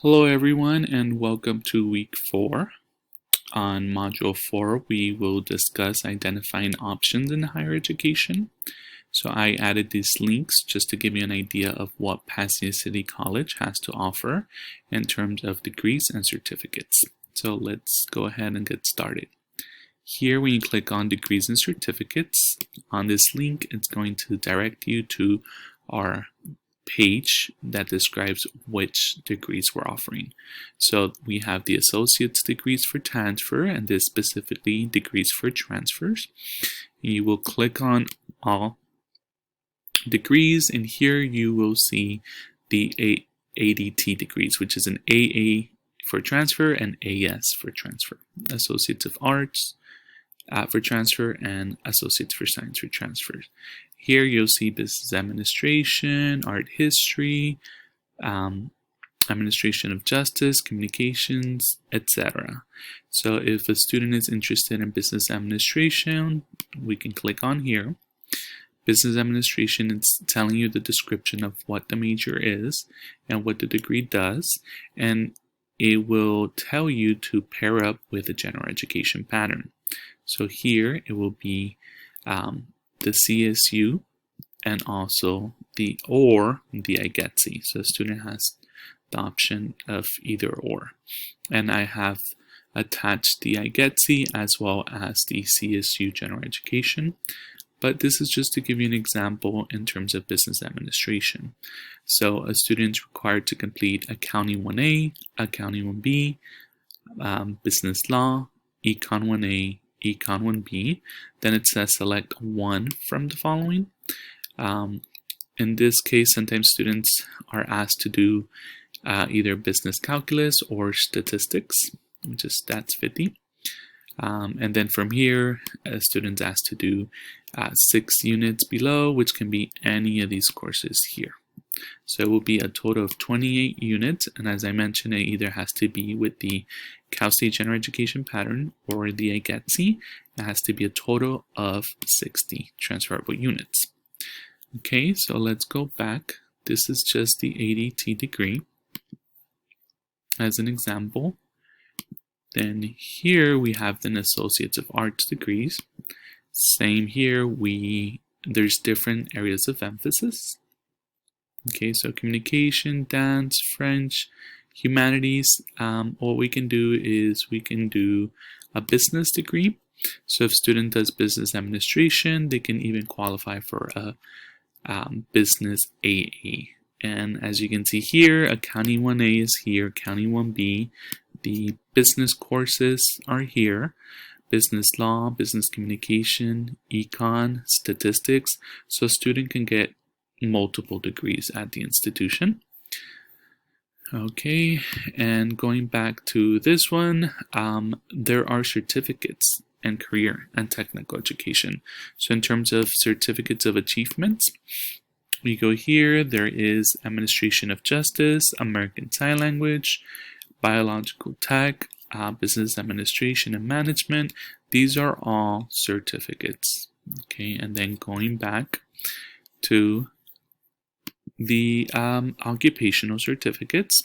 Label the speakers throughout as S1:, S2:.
S1: Hello everyone and welcome to week 4. On module 4 we will discuss identifying options in higher education. So I added these links just to give you an idea of what Pasadena City College has to offer in terms of degrees and certificates. So let's go ahead and get started. Here when you click on degrees and certificates, on this link it's going to direct you to our page that describes which degrees we're offering. So we have the associate's degrees for transfer, and this specifically degrees for transfers. You will click on all degrees, and here you will see the ADT degrees, which is an AA for transfer and AS for transfer. Associates of Arts for transfer and Associates for Science for transfers. Here you'll see business administration, art history, administration of justice, communications, etc. So if a student is interested in business administration, we can click on here. Business administration is telling you the description of what the major is and what the degree does, and it will tell you to pair up with a general education pattern. So here it will be the CSU and also the IGETC. So the student has the option of either or. And I have attached the IGETC as well as the CSU General Education. But this is just to give you an example in terms of business administration. So a student is required to complete Accounting 1A, Accounting 1B, Business Law, Econ 1A, Econ 1B, then it says select one from the following. In this case, sometimes students are asked to do either business calculus or statistics, which is Stats 50. And then from here, a student's asked to do 6 units below, which can be any of these courses here. So it will be a total of 28 units, and as I mentioned, it either has to be with the Cal State General Education pattern or the IGETC. It has to be a total of 60 transferable units. Okay, so let's go back. This is just the ADT degree as an example. Then here we have the Associates of Arts degrees. Same here, there's different areas of emphasis. Okay, so communication, dance, French, humanities. What we can do is we can do a business degree. So if a student does business administration, they can even qualify for a business AA. And as you can see here, Accounting 1A is here, Accounting 1B. The business courses are here. Business law, business communication, econ, statistics. So a student can get multiple degrees at the institution. Okay, and going back to this one, there are certificates and career and technical education. So in terms of certificates of achievements, we go here, there is Administration of Justice, American Sign Language, Biological Tech, Business Administration and Management. These are all certificates. Okay, and then going back to the occupational certificates,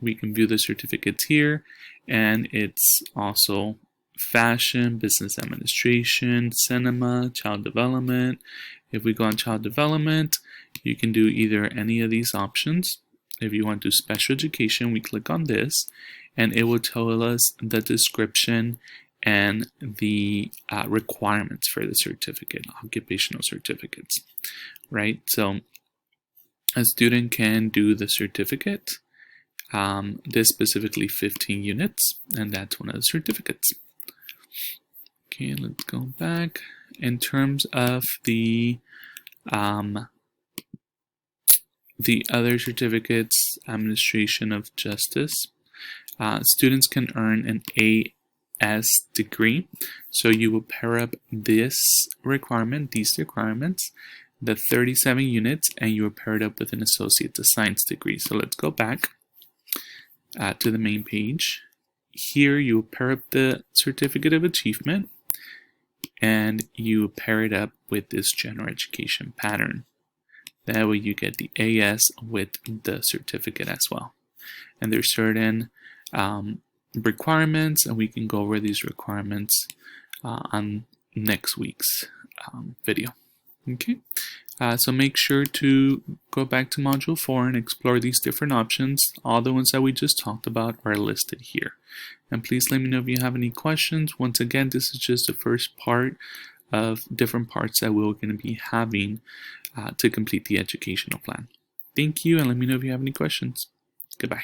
S1: we can view the certificates here, and it's also fashion, business administration, cinema, child development. If we go on child development, you can do either any of these options. If you want to do special education, we click on this, and it will tell us the description and the requirements for the certificate, occupational certificates, right? So a student can do the certificate, this specifically 15 units, and that's one of the certificates. Okay, let's go back. In terms of the other certificates, Administration of Justice, students can earn an AS degree. So you will pair up these requirements, the 37 units, and you are paired up with an Associate of Science degree. So let's go back to the main page. Here you will pair up the Certificate of Achievement, and you pair it up with this General Education pattern. That way you get the AS with the certificate as well. and there's certain requirements, and we can go over these requirements on next week's video. Okay, so make sure to go back to Module 4 and explore these different options. All the ones that we just talked about are listed here. And please let me know if you have any questions. Once again, this is just the first part of different parts that we're going to be having to complete the educational plan. Thank you, and let me know if you have any questions. Goodbye.